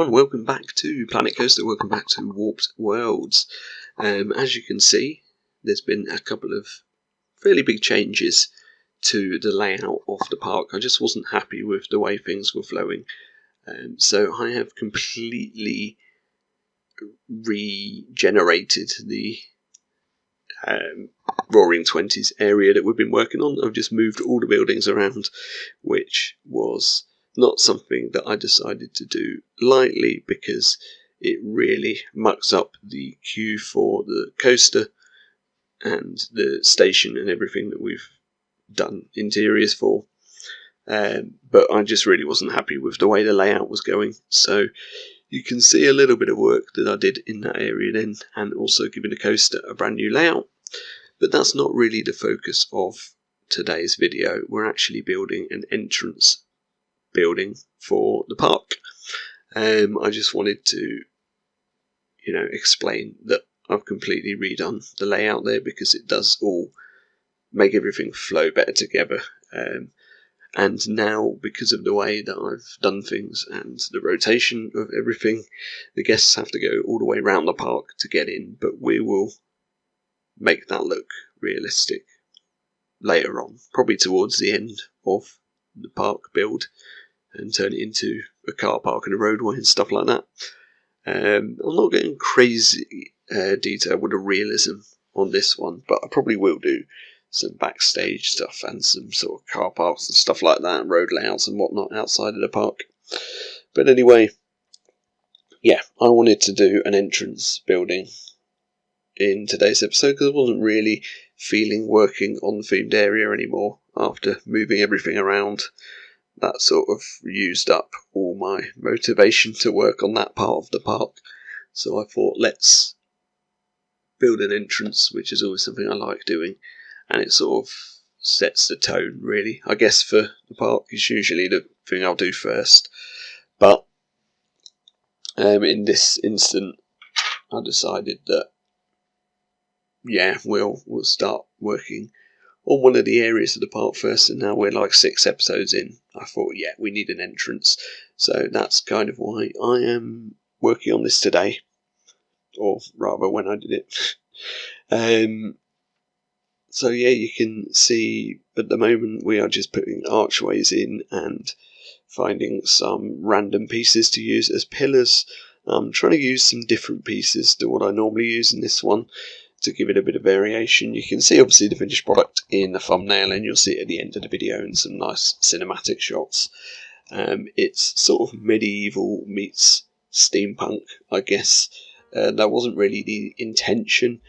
everyone, welcome back to Planet Coaster, welcome back to Warped Worlds. As you can see, there's been a couple of fairly big changes to the layout of the park. I just wasn't happy with the way things were flowing, so I have completely regenerated the Roaring Twenties area that we've been working on. I've just moved all the buildings around, which was not something that I decided to do lightly because it really mucks up the queue for the coaster and the station and everything that we've done interiors for. But I just really wasn't happy with the way the layout was going. So you can see a little bit of work that I did in that area then, and also giving the coaster a brand new layout. But that's not really the focus of today's video. We're actually building an entrance building for the park. I just wanted to, explain that I've completely redone the layout there because it does all make everything flow better together. And now, because of the way that I've done things and the rotation of everything, the guests have to go all the way around the park to get in, but we will make that look realistic later on, probably towards the end of the park build, and turn it into a car park and a roadway and stuff like that. I'm not getting crazy detail with the realism on this one, but I probably will do some backstage stuff and some sort of car parks and stuff like that, and road layouts and whatnot outside of the park. But anyway, yeah, I wanted to do an entrance building in today's episode because I wasn't really feeling working on the themed area anymore after moving everything around. That sort of used up all my motivation to work on that part of the park. So I thought, let's build an entrance, which is always something I like doing, and it sort of sets the tone, really. I guess for the park is usually the thing I'll do first, but in this instant I decided that we'll start working on one of the areas of the park first, and now we're like 6 episodes in. I thought, we need an entrance, so that's kind of why I am working on this today, or rather when I did it. So you can see at the moment we are just putting archways in and finding some random pieces to use as pillars. I'm trying to use some different pieces to what I normally use in this one to give it a bit of variation. You can see obviously the finished product in the thumbnail, and you'll see it at the end of the video in some nice cinematic shots. It's sort of medieval meets steampunk, I guess. That wasn't really the intention.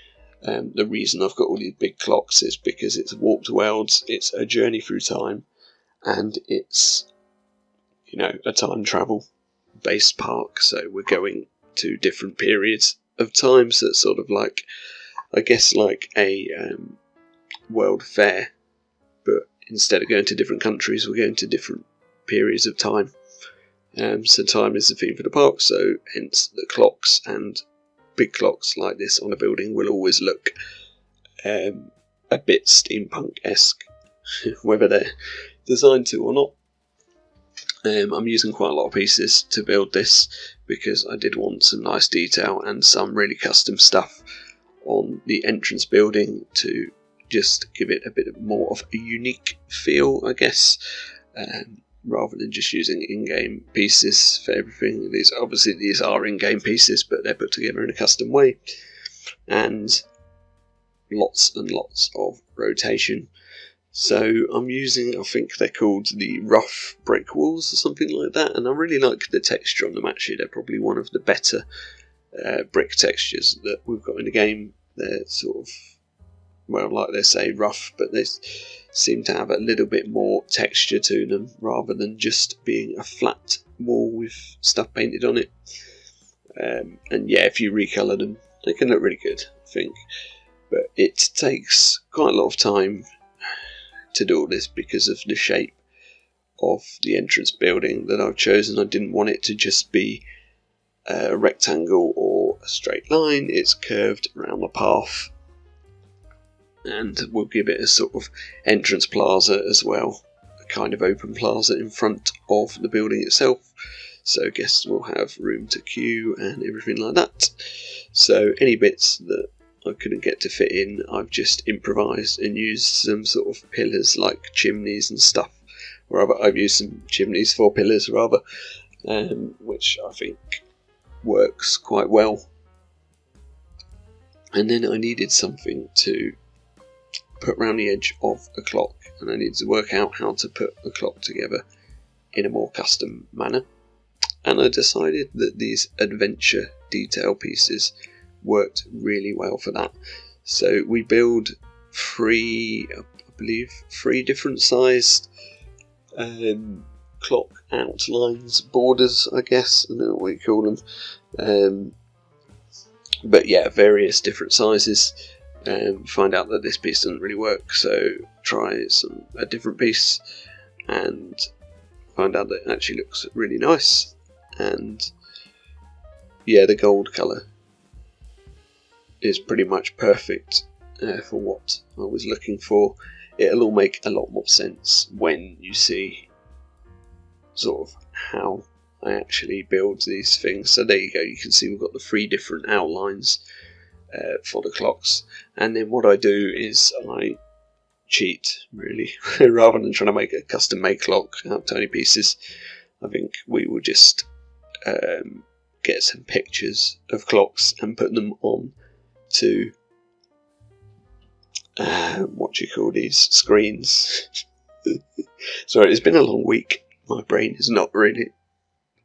The reason I've got all these big clocks is because it's Warped Worlds, it's a journey through time, and it's, a time travel based park, so we're going to different periods of time, so it's sort of like, I guess, like a world fair, but instead of going to different countries, we're going to different periods of time. So time is the theme for the park, so hence the clocks, and big clocks like this on a building will always look a bit steampunk-esque, whether they're designed to or not. I'm using quite a lot of pieces to build this because I did want some nice detail and some really custom stuff on the entrance building to just give it a bit more of a unique feel, I guess, rather than just using in-game pieces for everything. These are in-game pieces, but they're put together in a custom way, and lots and lots of rotation. So I'm using, I think they're called the rough brick walls or something like that, and I really like the texture on them actually. They're probably one of the better brick textures that we've got in the game. They're sort of, like they say, rough, but they seem to have a little bit more texture to them rather than just being a flat wall with stuff painted on it. And if you recolour them, they can look really good, I think. But it takes quite a lot of time to do all this because of the shape of the entrance building that I've chosen. I didn't want it to just be a rectangle or a straight line. It's curved around the path, and we'll give it a sort of entrance plaza as well, a kind of open plaza in front of the building itself. so guests will have room to queue and everything like that. So any bits that I couldn't get to fit in, I've just improvised and used some sort of pillars like chimneys and stuff. Or I've used some chimneys for pillars rather, which I think works quite well. And then I needed something to put around the edge of a clock, and I needed to work out how to put a clock together in a more custom manner. And I decided that these adventure detail pieces worked really well for that. So we build three different sized clock outlines, borders, I guess, I don't know what you call them. But yeah, various different sizes. Find out that this piece doesn't really work, so try a different piece, and find out that it actually looks really nice. And yeah, the gold colour is pretty much perfect for what I was looking for. It'll all make a lot more sense when you see sort of how I actually build these things. So there you go, you can see we've got the three different outlines for the clocks, and then what I do is I cheat, really. Rather than trying to make a custom made clock out of tiny pieces, I think we will just get some pictures of clocks and put them on to what do you call these screens. Sorry, it's been a long week. My brain is not really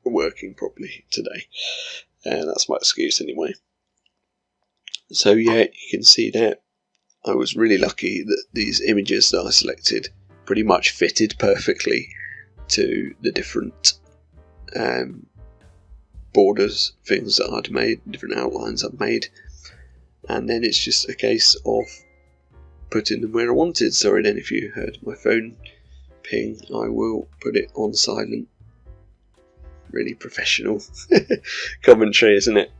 working properly today. That's my excuse anyway. So yeah, you can see there I was really lucky that these images that I selected pretty much fitted perfectly to the different borders, things that I'd made, different outlines I'd made, and then it's just a case of putting them where I wanted. Sorry then if you heard my phone ping, I will put it on silent. Really professional commentary, isn't it?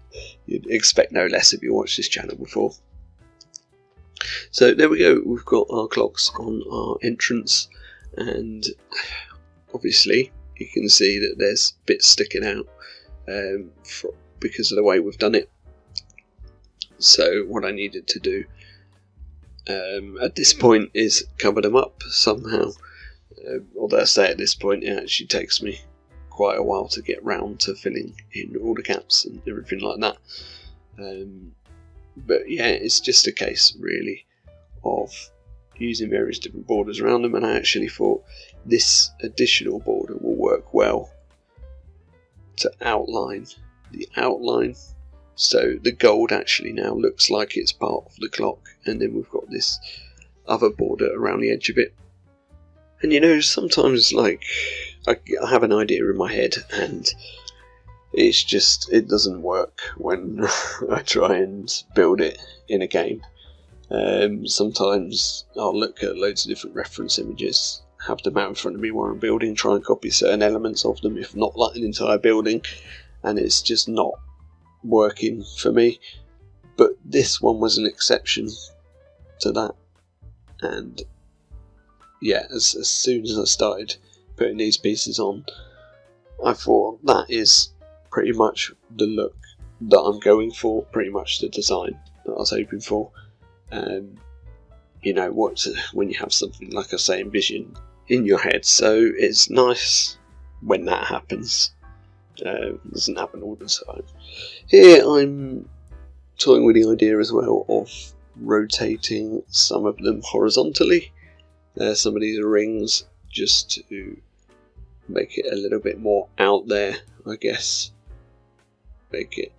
You'd expect no less if you watched this channel before. So there we go, we've got our clocks on our entrance, and obviously you can see that there's bits sticking out because of the way we've done it. So what I needed to do at this point is cover them up somehow. Although I say at this point, it actually takes me quite a while to get round to filling in all the gaps and everything like that. But yeah, it's just a case really of using various different borders around them, and I actually thought this additional border will work well to outline the outline. So the gold actually now looks like it's part of the clock, and then we've got this other border around the edge of it. And you know, sometimes like I have an idea in my head and it doesn't work when I try and build it in a game. Sometimes I'll look at loads of different reference images, have them out in front of me while I'm building, try and copy certain elements of them, if not like an entire building, and it's just not working for me. But this one was an exception to that, and yeah, as soon as I started putting these pieces on, I thought that is pretty much the look that I'm going for, pretty much the design that I was hoping for. You know, when you have something, like I say, envision in your head, so it's nice when that happens. It doesn't happen all the time. Here I'm toying with the idea as well of rotating some of them horizontally. Some of these rings, just to make it a little bit more out there, I guess. Make it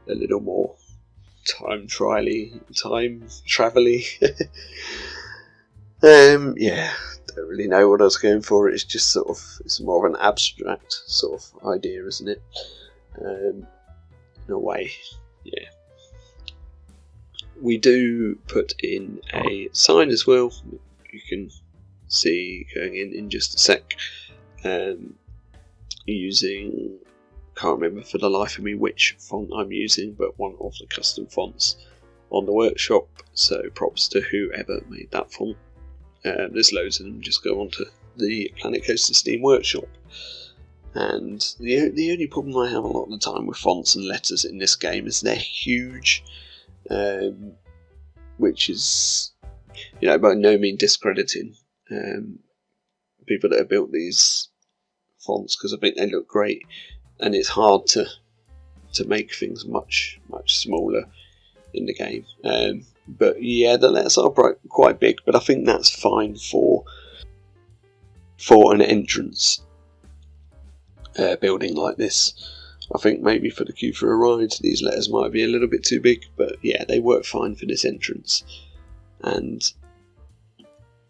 a little more time travel-y. Yeah, don't really know what I was going for. It's just sort of, it's more of an abstract sort of idea, isn't it? In a way, yeah. We do put in a sign as well. You can see going in just a sec. Using, can't remember for the life of me which font I'm using, but one of the custom fonts on the workshop, so props to whoever made that font. There's loads of them, just go onto the Planet Coaster Steam workshop And the only problem I have a lot of the time with fonts and letters in this game is they're huge, which is, by no means discrediting people that have built these fonts, because I think they look great, and it's hard to make things much smaller in the game. But yeah, the letters are quite big, but I think that's fine for an entrance building like this. I think maybe for the queue for a ride, these letters might be a little bit too big, but yeah, they work fine for this entrance. And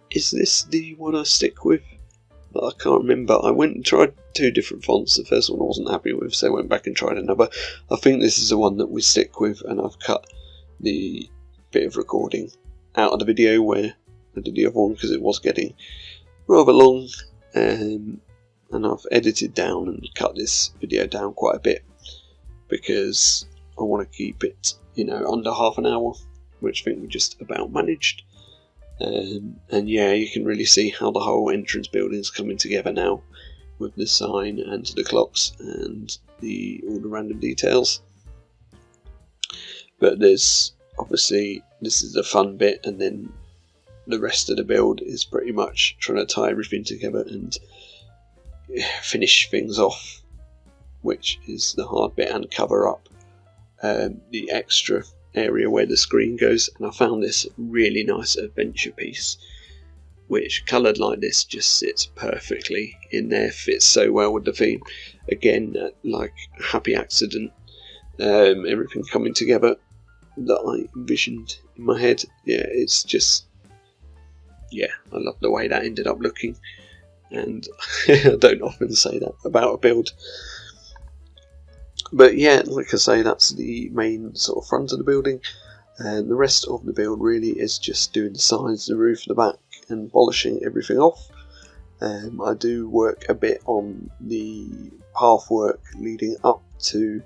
is this the one I stick with? I can't remember. I went and tried 2 different fonts. The first one I wasn't happy with, so I went back and tried another. I think this is the one that we stick with, and I've cut the bit of recording out of the video where I did the other one because it was getting rather long, and I've edited down and cut this video down quite a bit because I want to keep it, under half an hour, which I think we just about managed. And yeah, you can really see how the whole entrance building is coming together now, with the sign and the clocks and all the random details. But there's obviously, this is the fun bit, and then the rest of the build is pretty much trying to tie everything together and finish things off, which is the hard bit, and cover up the extra area where the screen goes. And I found this really nice adventure piece, which coloured like this just sits perfectly in there, fits so well with the theme. Again, like a happy accident, everything coming together that I envisioned in my head. Yeah, it's just, I love the way that ended up looking, and I don't often say that about a build. But yeah, like I say, that's the main sort of front of the building, and the rest of the build really is just doing the sides, the roof, the back, and polishing everything off. I do work a bit on the path work leading up to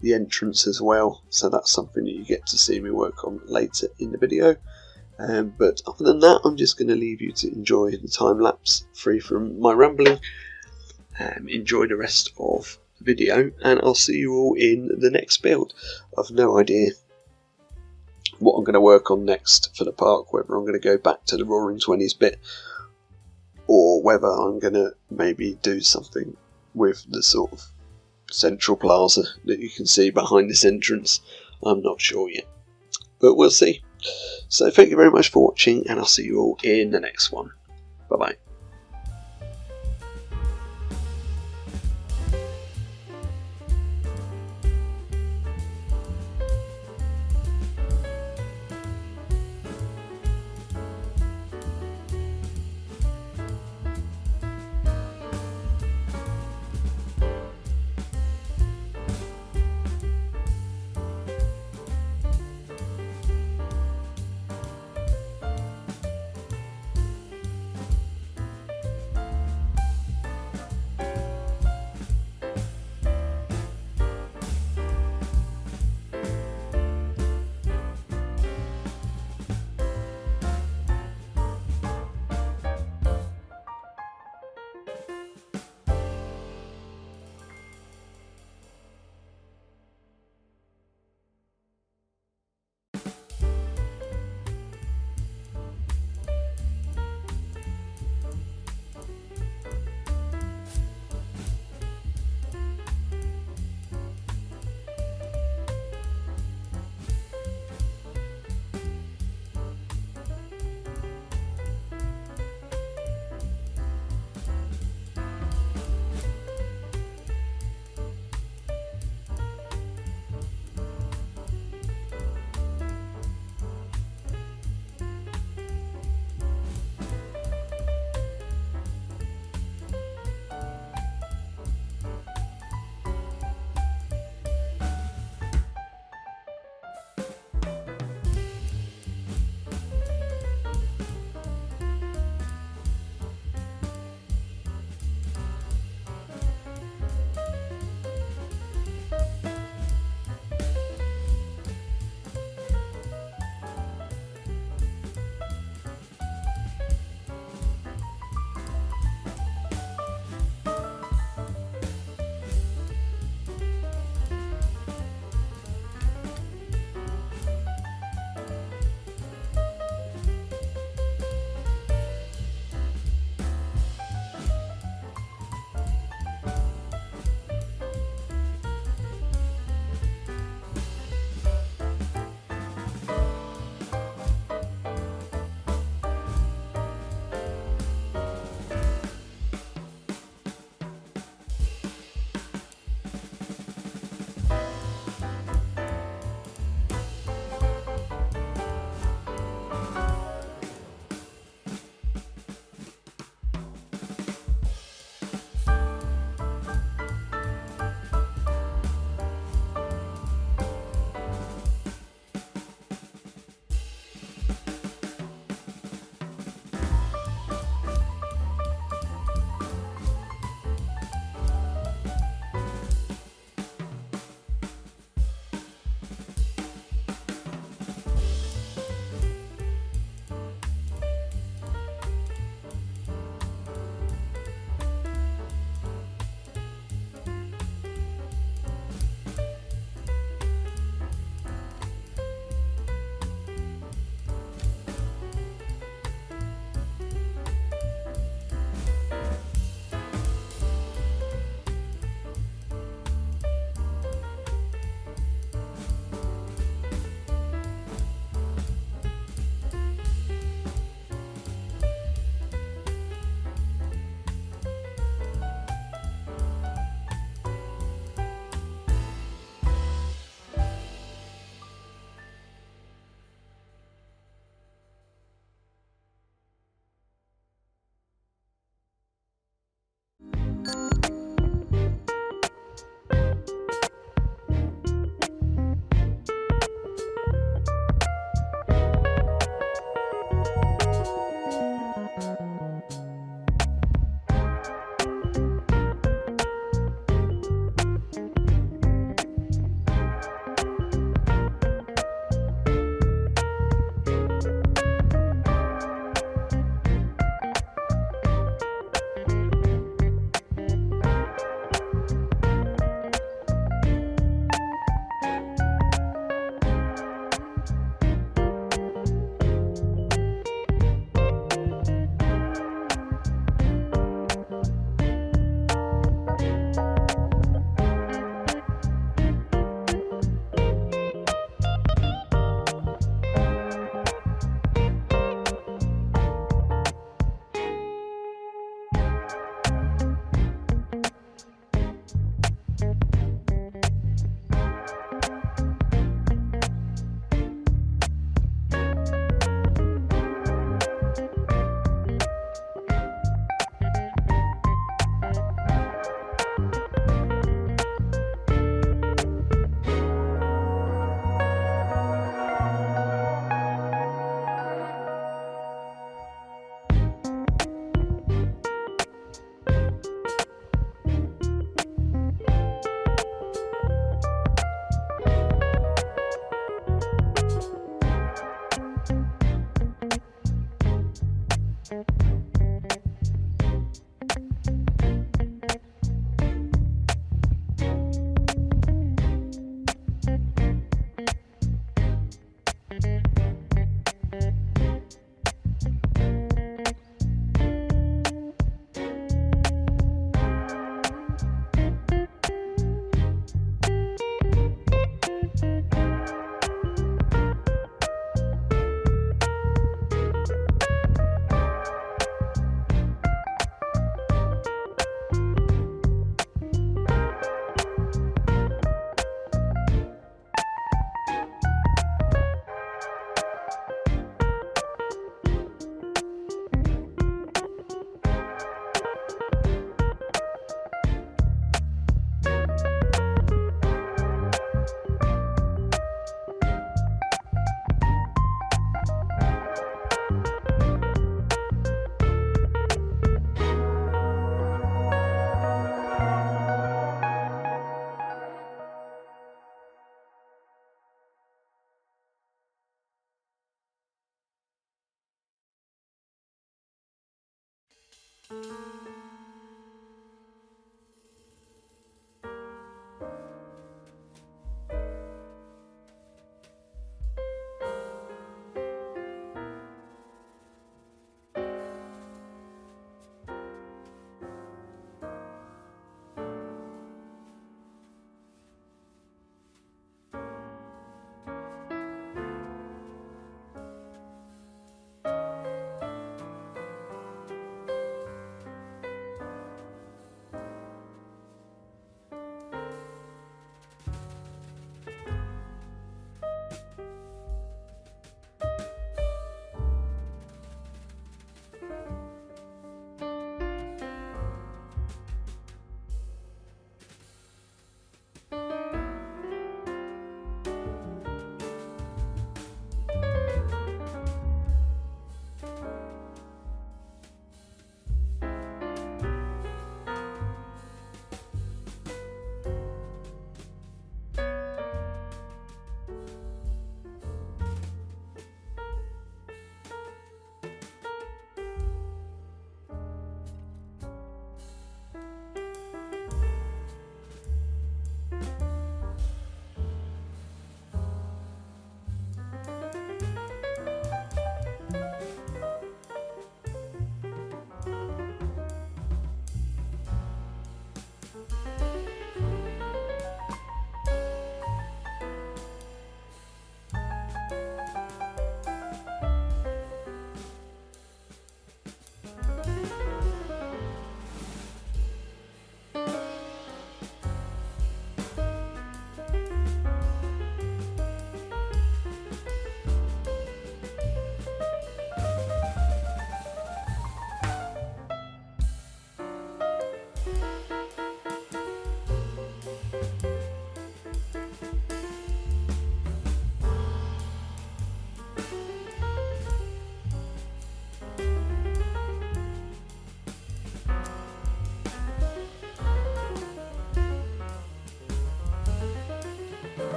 the entrance as well, so that's something that you get to see me work on later in the video. But other than that, I'm just going to leave you to enjoy the time lapse free from my rambling. Enjoy the rest of the video, and I'll see you all in the next build. I've no idea what I'm going to work on next for the park, whether I'm going to go back to the Roaring Twenties bit, or whether I'm going to maybe do something with the sort of central plaza that you can see behind this entrance. I'm not sure yet, but we'll see. So thank you very much for watching, and I'll see you all in the next one. Bye bye.